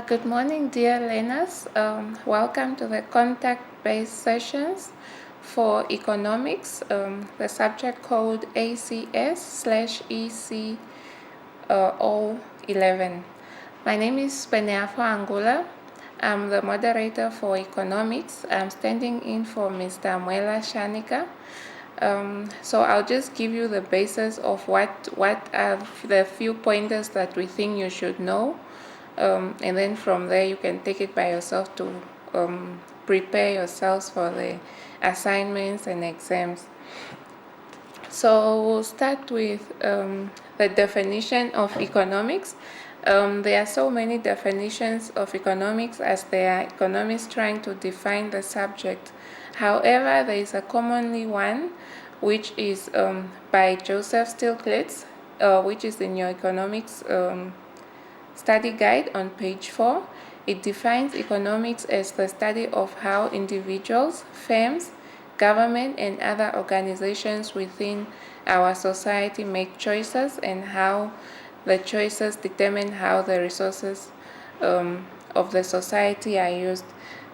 Good morning, dear learners. Welcome to the contact-based sessions for economics, the subject code ACS/ECO11. My name is Peneafo Angula. I'm the moderator for economics. I'm standing in for Mr. Mwela Shanika. So I'll just give you the basis of what are the few pointers that we think you should know. And then from there you can take it by yourself to prepare yourselves for the assignments and exams. So we'll start with the definition of economics. There are so many definitions of economics as there are economists trying to define the subject. However, there is a commonly one which is by Joseph Stiglitz, which is in your economics study guide on page 4. It defines economics as the study of how individuals, firms, government, and other organizations within our society make choices and how the choices determine how the resources of the society are used.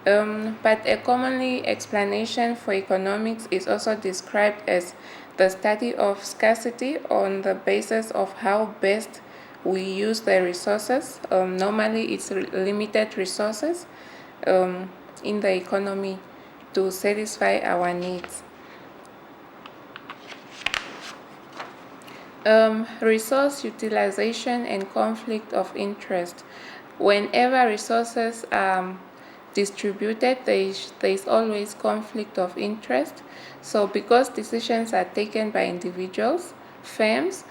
But a commonly explanation for economics is also described as the study of scarcity on the basis of how best we use the resources. Normally it's limited resources in the economy to satisfy our needs. Resource utilization and conflict of interest. Whenever resources are distributed, there is always conflict of interest. So because decisions are taken by individuals, firms,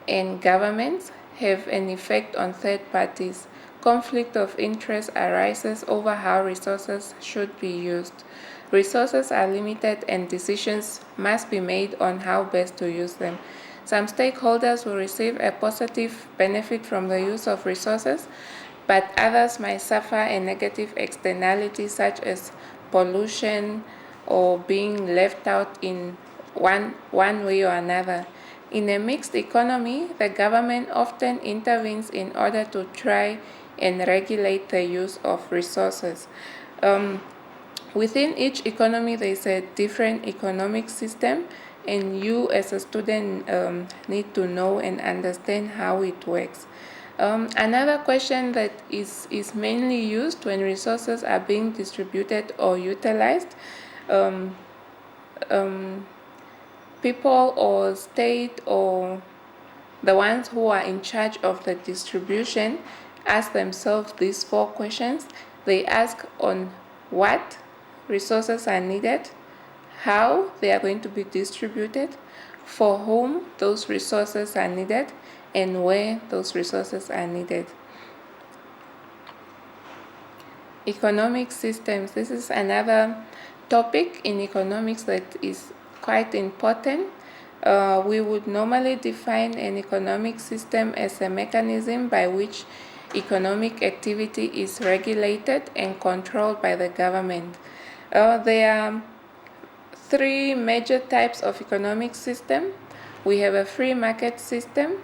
and governments have an effect on third parties, conflict of interest arises over how resources should be used. Resources are limited and decisions must be made on how best to use them. Some stakeholders will receive a positive benefit from the use of resources, but others might suffer a negative externality such as pollution or being left out in one way or another. In a mixed economy, the government often intervenes in order to try and regulate the use of resources. Within each economy, there is a different economic system, and you as a student need to know and understand how it works. Another question that is mainly used when resources are being distributed or utilized, people or state or the ones who are in charge of the distribution ask themselves these 4 questions. They ask on what resources are needed, how they are going to be distributed, for whom those resources are needed, and where those resources are needed. Economic systems. This is another topic in economics that is quite important. We would normally define an economic system as a mechanism by which economic activity is regulated and controlled by the government. There are 3 major types of economic system. We have a free market system,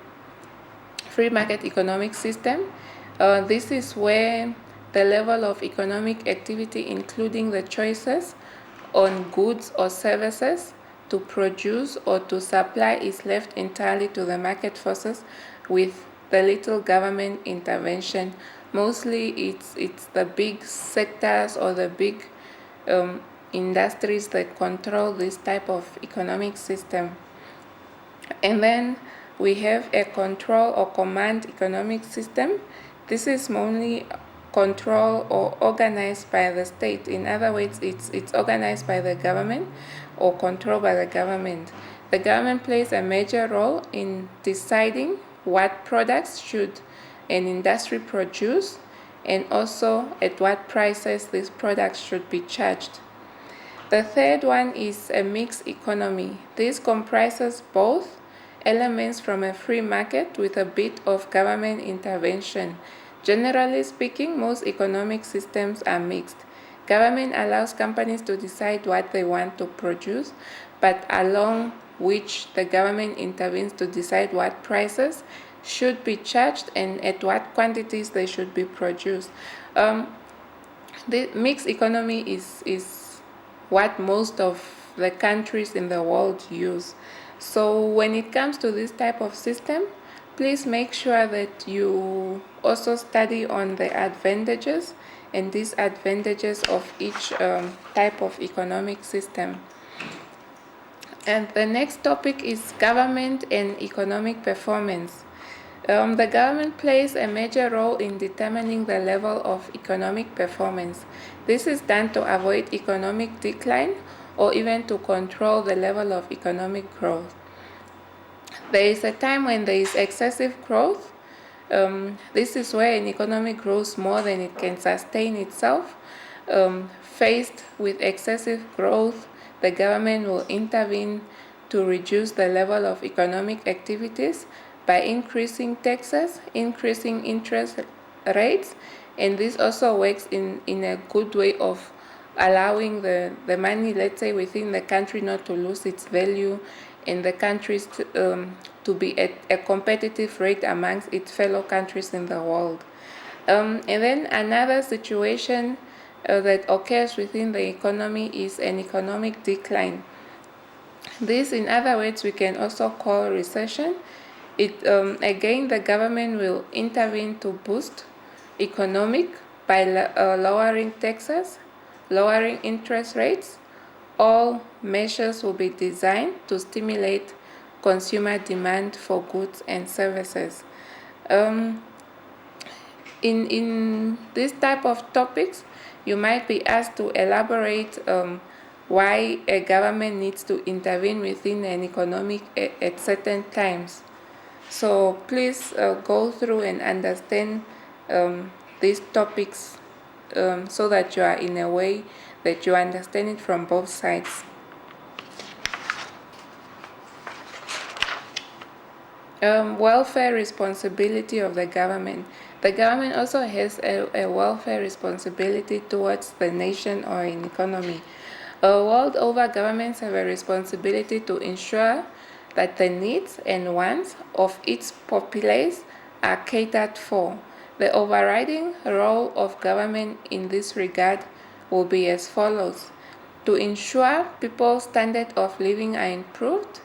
free market economic system. This is where the level of economic activity, including the choices on goods or services to produce or to supply, is left entirely to the market forces with the little government intervention. Mostly it's the big sectors or the big industries that control this type of economic system. And then we have a control or command economic system. This is mainly control or organized by the state. In other words, it's organized by the government or controlled by the government. The government plays a major role in deciding what products should an industry produce and also at what prices these products should be charged. The third one is a mixed economy. This comprises both elements from a free market with a bit of government intervention. Generally speaking, most economic systems are mixed. Government allows companies to decide what they want to produce, but along which the government intervenes to decide what prices should be charged and at what quantities they should be produced. The mixed economy is what most of the countries in the world use. So when it comes to this type of system, please make sure that you also study on the advantages and disadvantages of each type of economic system. And the next topic is government and economic performance. The government plays a major role in determining the level of economic performance. This is done to avoid economic decline or even to control the level of economic growth. There is a time when there is excessive growth. This is where an economy grows more than it can sustain itself. Faced with excessive growth, the government will intervene to reduce the level of economic activities by increasing taxes, increasing interest rates, and this also works in a good way of allowing the money, let's say, within the country not to lose its value and the countries to be at a competitive rate amongst its fellow countries in the world. And then another situation that occurs within the economy is an economic decline. This, in other words, we can also call recession. Again, the government will intervene to boost economic by lowering taxes, lowering interest rates. All measures will be designed to stimulate consumer demand for goods and services. In this type of topics, you might be asked to elaborate why a government needs to intervene within an economic at certain times. So please go through and understand these topics so that you are in a way that you understand it from both sides. Welfare responsibility of the government. The government also has a welfare responsibility towards the nation or an economy. World over, governments have a responsibility to ensure that the needs and wants of its populace are catered for. The overriding role of government in this regard will be as follows: to ensure people's standard of living are improved,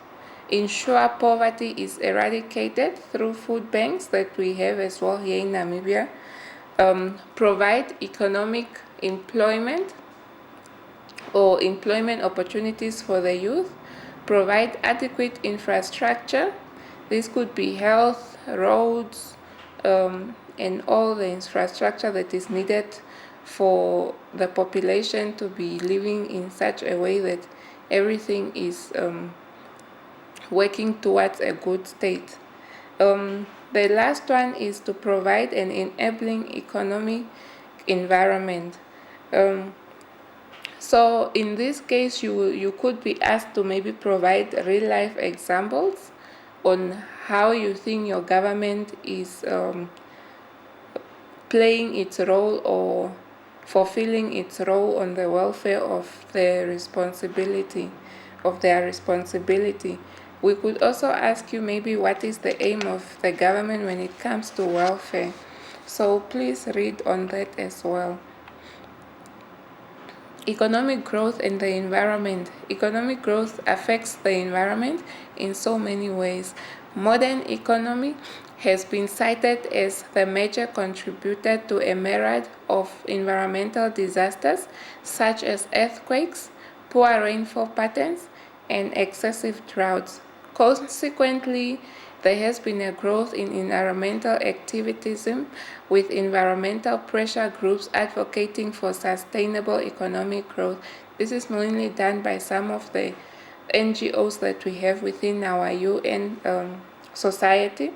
ensure poverty is eradicated through food banks that we have as well here in Namibia, provide economic employment or employment opportunities for the youth, provide adequate infrastructure. This could be health, roads, and all the infrastructure that is needed for the population to be living in such a way that everything is working towards a good state. The last one is to provide an enabling economic environment. So in this case, you could be asked to maybe provide real life examples on how you think your government is playing its role or fulfilling its role on the welfare of their responsibility. We could also ask you maybe what is the aim of the government when it comes to welfare. So please read on that as well. Economic growth and the environment. Economic growth affects the environment in so many ways. Modern economy has been cited as the major contributor to a myriad of environmental disasters such as earthquakes, poor rainfall patterns, and excessive droughts. Consequently, there has been a growth in environmental activism, with environmental pressure groups advocating for sustainable economic growth. This is mainly done by some of the NGOs that we have within our UN society.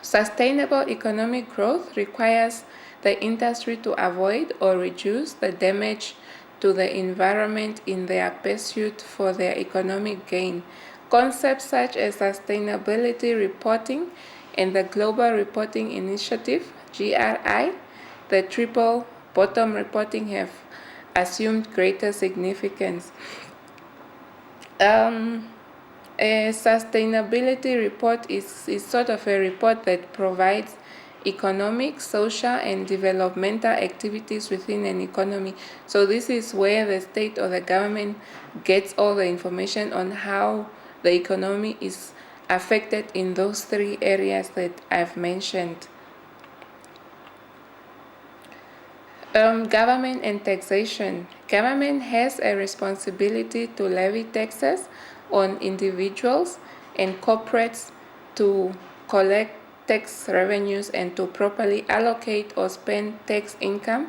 Sustainable economic growth requires the industry to avoid or reduce the damage to the environment in their pursuit for their economic gain. Concepts such as sustainability reporting and the Global Reporting Initiative, GRI, the triple bottom reporting have assumed greater significance. A sustainability report is sort of a report that provides economic, social, and developmental activities within an economy. So this is where the state or the government gets all the information on how the economy is affected in those three areas that I've mentioned. Government and taxation. Government has a responsibility to levy taxes on individuals and corporates, to collect tax revenues and to properly allocate or spend tax income,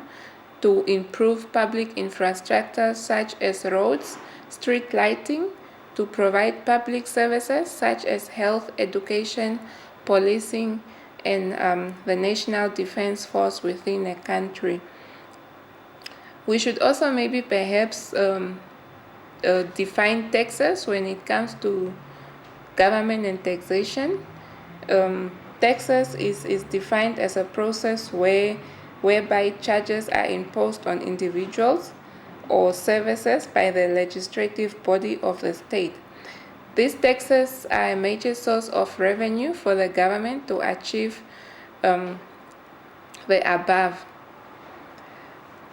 to improve public infrastructure such as roads, street lighting, to provide public services such as health, education, policing, and the national defense force within a country. We should also maybe perhaps define taxes when it comes to government and taxation. Taxes is defined as a process whereby charges are imposed on individuals or services by the legislative body of the state. These taxes are a major source of revenue for the government to achieve the above.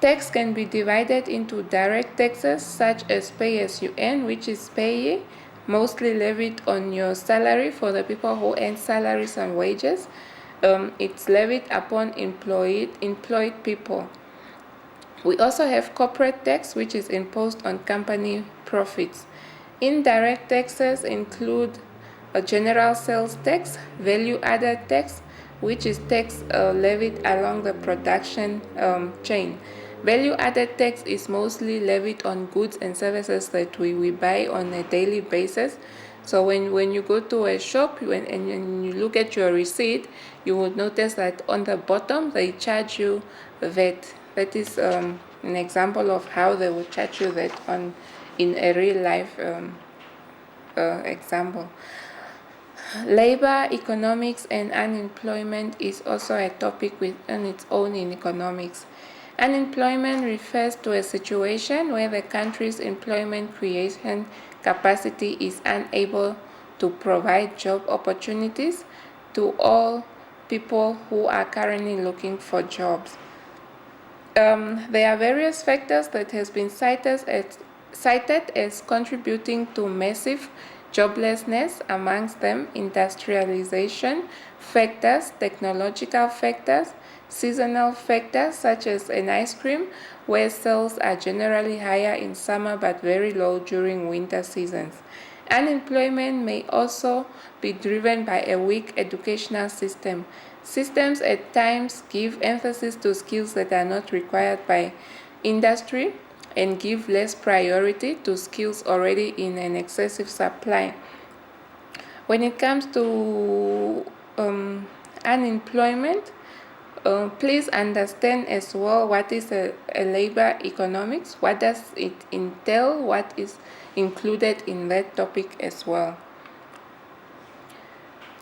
Tax can be divided into direct taxes such as pay-as-you-earn, which is pay, mostly levied on your salary for the people who earn salaries and wages. It's levied upon employed people. We also have corporate tax, which is imposed on company profits. Indirect taxes include a general sales tax, value-added tax, which is tax levied along the production chain. Value-added tax is mostly levied on goods and services that we buy on a daily basis. So when you go to a shop and you look at your receipt, you will notice that on the bottom they charge you VAT. That is an example of how they will charge you that in a real life example. Labor, economics, and unemployment is also a topic on its own in economics. Unemployment refers to a situation where the country's employment creation capacity is unable to provide job opportunities to all people who are currently looking for jobs. There are various factors that has been cited as contributing to massive joblessness, amongst them industrialization factors, technological factors, seasonal factors such as an ice cream, where sales are generally higher in summer but very low during winter seasons. Unemployment may also be driven by a weak educational system. Systems at times give emphasis to skills that are not required by industry and give less priority to skills already in an excessive supply. When it comes to unemployment, please understand as well what is a labor economics, what does it entail, what is included in that topic as well.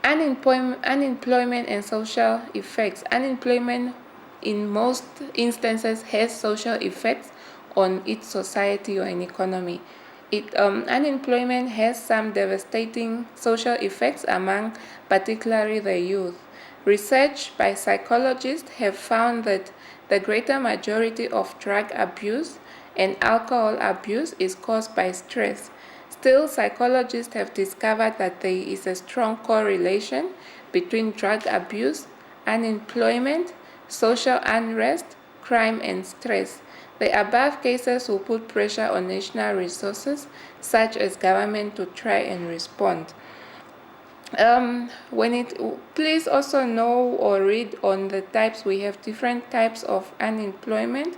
Unemployment and social effects. Unemployment in most instances has social effects on its society or an economy. Unemployment has some devastating social effects among particularly the youth. Research by psychologists have found that the greater majority of drug abuse and alcohol abuse is caused by stress. Still, psychologists have discovered that there is a strong correlation between drug abuse, unemployment, social unrest, crime, and stress. The above cases will put pressure on national resources, such as government, to try and respond. Please also know or read on the types. We have different types of unemployment.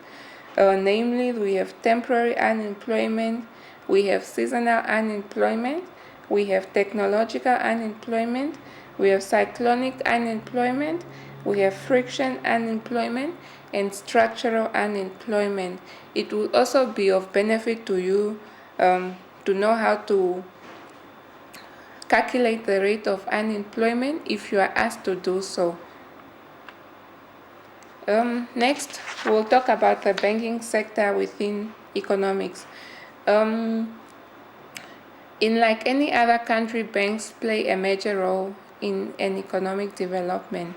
Namely, we have temporary unemployment, we have seasonal unemployment, we have technological unemployment, we have cyclonic unemployment, we have friction unemployment, and structural unemployment. It will also be of benefit to you to know how to calculate the rate of unemployment if you are asked to do so. Next, we'll talk about the banking sector within economics. In like any other country, banks play a major role in an economic development.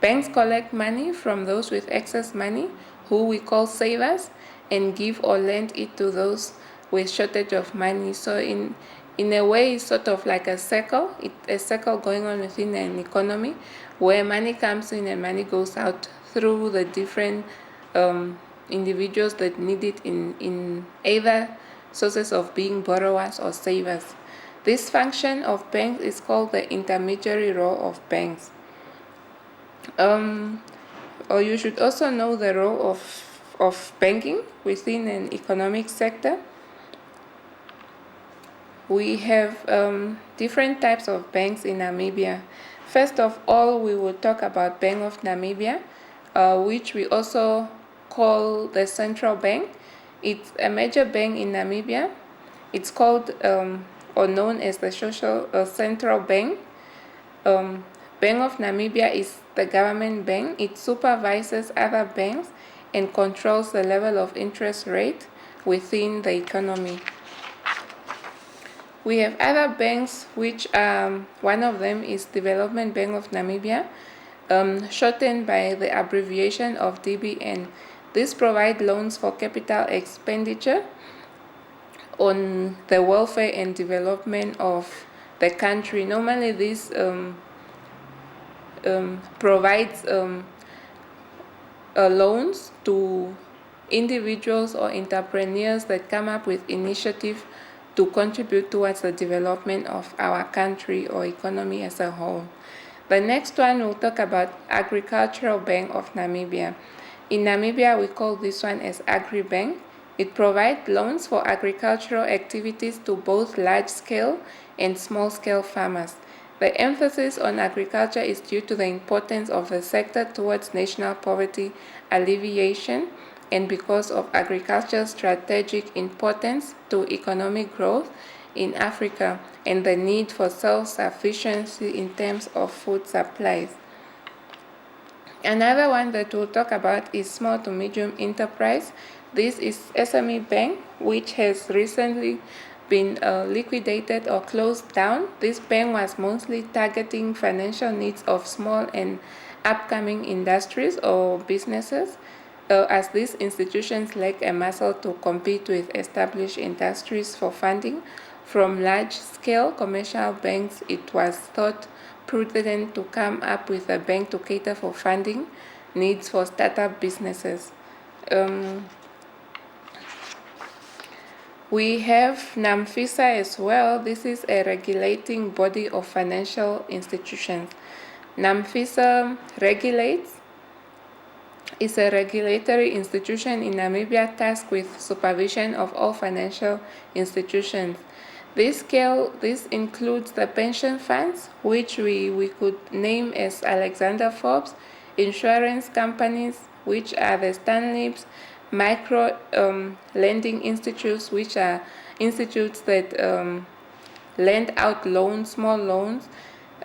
Banks collect money from those with excess money, who we call savers, and give or lend it to those with shortage of money. So in a way, it's sort of like a circle going on within an economy, where money comes in and money goes out through the different individuals that need it in either sources of being borrowers or savers. This function of banks is called the intermediary role of banks. Or you should also know the role of banking within an economic sector. We have different types of banks in Namibia. First of all, we will talk about Bank of Namibia, which we also call the central bank. It's a major bank in Namibia. It's called or known as the central bank. Bank of Namibia is the government bank. It supervises other banks and controls the level of interest rate within the economy. We have other banks, which one of them is Development Bank of Namibia, shortened by the abbreviation of DBN. This provides loans for capital expenditure on the welfare and development of the country. Normally, this provides loans to individuals or entrepreneurs that come up with initiative to contribute towards the development of our country or economy as a whole. The next one, we'll talk about Agricultural Bank of Namibia. In Namibia, we call this one as AgriBank. It provides loans for agricultural activities to both large-scale and small-scale farmers. The emphasis on agriculture is due to the importance of the sector towards national poverty alleviation and because of agriculture's strategic importance to economic growth in Africa and the need for self-sufficiency in terms of food supplies. Another one that we'll talk about is small to medium enterprise. This is SME Bank, which has recently been liquidated or closed down. This bank was mostly targeting financial needs of small and upcoming industries or businesses, as these institutions lack a muscle to compete with established industries for funding. From large-scale commercial banks, it was thought prudent to come up with a bank to cater for funding needs for startup businesses. We have Nambeesa as well. This is a regulating body of financial institutions. Nambeesa is a regulatory institution in Namibia tasked with supervision of all financial institutions. This includes the pension funds, which we could name as Alexander Forbes, insurance companies, which are the Stanleys, micro lending institutes, which are institutes that lend out loans, small loans.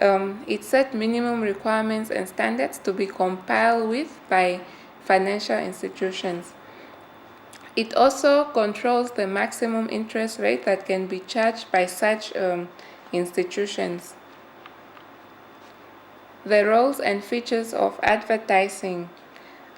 It set minimum requirements and standards to be complied with by financial institutions. It also controls the maximum interest rate that can be charged by such institutions. The roles and features of advertising.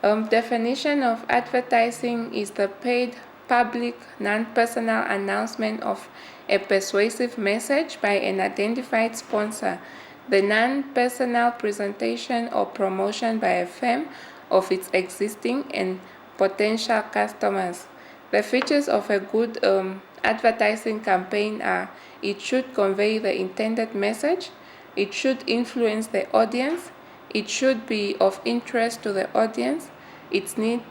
Definition of advertising is the paid, public, non-personal announcement of a persuasive message by an identified sponsor, the non-personal presentation or promotion by a firm of its existing and potential customers. The features of a good advertising campaign are: it should convey the intended message, it should influence the audience, it should be of interest to the audience, it need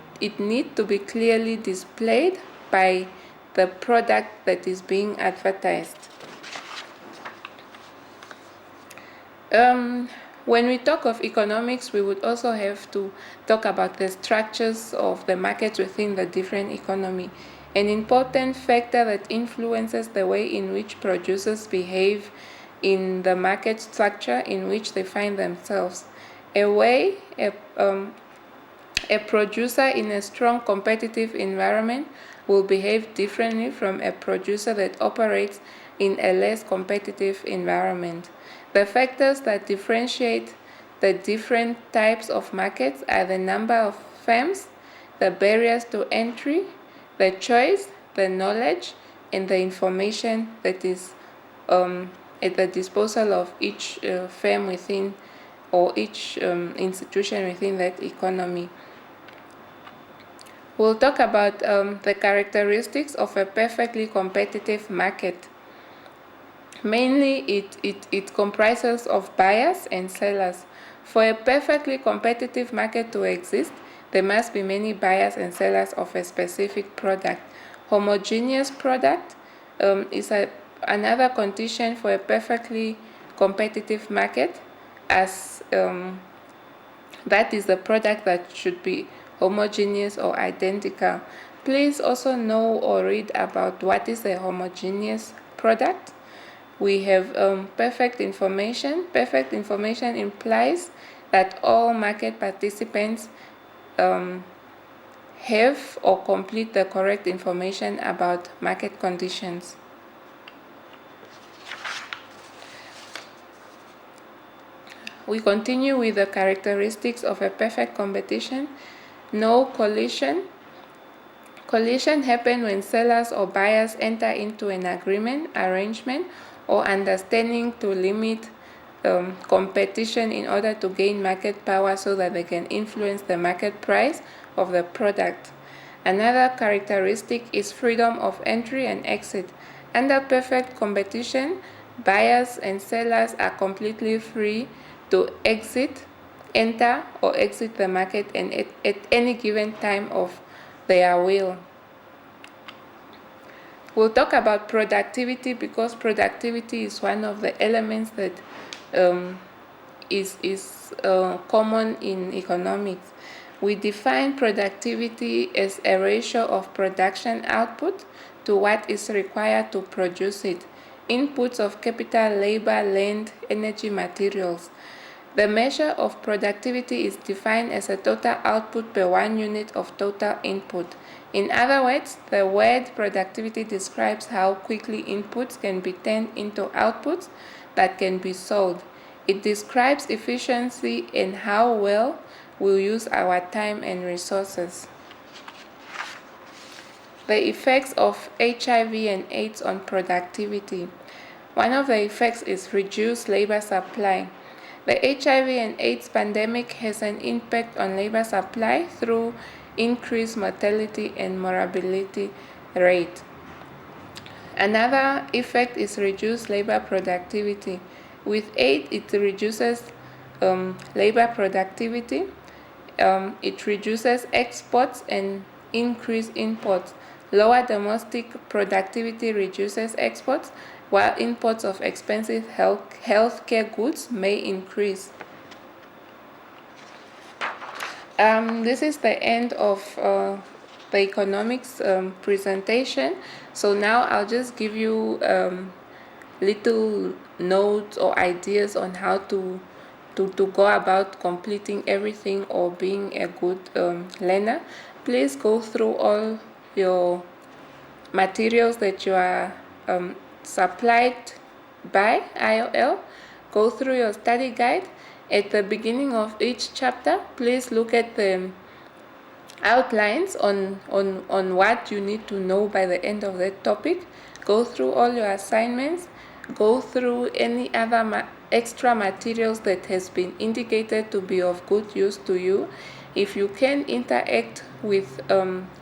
to be clearly displayed by the product that is being advertised. When we talk of economics, we would also have to talk about the structures of the markets within the different economy. An important factor that influences the way in which producers behave in the market structure in which they find themselves. A producer in a strong competitive environment will behave differently from a producer that operates in a less competitive environment. The factors that differentiate the different types of markets are the number of firms, the barriers to entry, the choice, the knowledge, and the information that is at the disposal of each firm within or each institution within that economy. We'll talk about the characteristics of a perfectly competitive market. Mainly, it comprises of buyers and sellers. For a perfectly competitive market to exist, there must be many buyers and sellers of a specific product. Homogeneous product is another condition for a perfectly competitive market, as that is the product that should be homogeneous or identical. Please also know or read about what is a homogeneous product. We have perfect information. Perfect information implies that all market participants have or complete the correct information about market conditions. We continue with the characteristics of a perfect competition. No collision. Collision happens when sellers or buyers enter into an agreement, arrangement, or understanding to limit competition in order to gain market power so that they can influence the market price of the product. Another characteristic is freedom of entry and exit. Under perfect competition, buyers and sellers are completely free to enter or exit the market and at any given time of their will. We'll talk about productivity because productivity is one of the elements that is common in economics. We define productivity as a ratio of production output to what is required to produce it. Inputs of capital, labor, land, energy, materials. The measure of productivity is defined as a total output per 1 unit of total input. In other words, the word productivity describes how quickly inputs can be turned into outputs that can be sold. It describes efficiency and how well we use our time and resources. The effects of HIV and AIDS on productivity. One of the effects is reduced labor supply. The HIV and AIDS pandemic has an impact on labor supply through increased mortality and morbidity rate. Another effect is reduced labor productivity. With AIDS, it reduces labor productivity. It reduces exports and increases imports. Lower domestic productivity reduces exports, while imports of expensive healthcare goods may increase. This is the end of the economics presentation. So now I'll just give you little notes or ideas on how to go about completing everything or being a good learner. Please go through all your materials that you are supplied by IOL. Go through your study guide. At the beginning of each chapter, please look at the outlines on what you need to know by the end of that topic. Go through all your assignments. Go through any other extra materials that has been indicated to be of good use to you. If you can interact with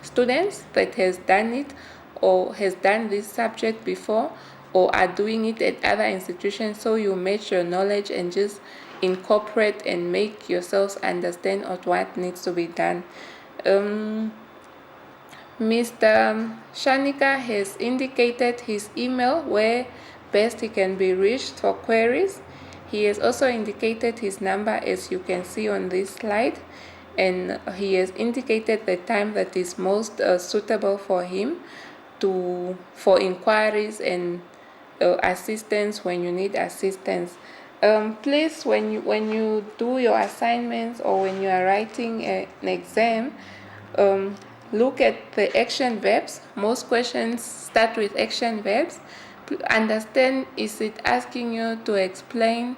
students that has done it or has done this subject before or are doing it at other institutions, so you match your knowledge and just incorporate and make yourselves understand of what needs to be done. Mr. Shanika has indicated his email where best he can be reached for queries. He has also indicated his number, as you can see on this slide, and he has indicated the time that is most suitable for him for inquiries and assistance when you need assistance. Please, when you do your assignments or when you are writing an exam, look at the action verbs. Most questions start with action verbs. understand, is it asking you to explain,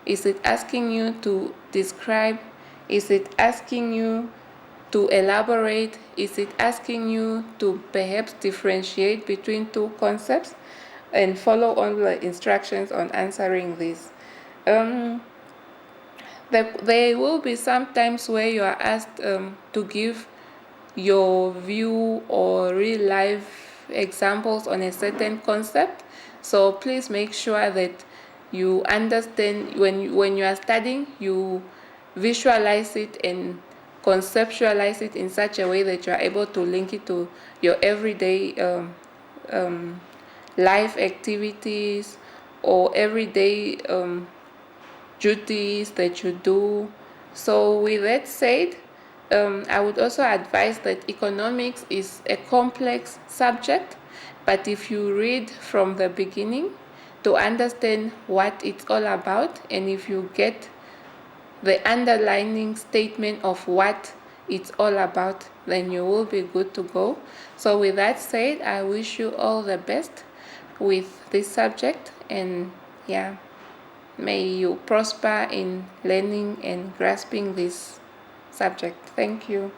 is it asking you to describe, is it asking you to elaborate, is it asking you to perhaps differentiate between two concepts, and follow all the instructions on answering this. There will be some times where you are asked to give your view or real life examples on a certain concept. So please make sure that you understand when you are studying, you visualize it and conceptualize it in such a way that you are able to link it to your everyday life activities or everyday duties that you do. So with that said, I would also advise that economics is a complex subject, but if you read from the beginning to understand what it's all about, and if you get the underlining statement of what it's all about, then you will be good to go. So with that said, I wish you all the best with this subject, and yeah, may you prosper in learning and grasping this subject. Thank you.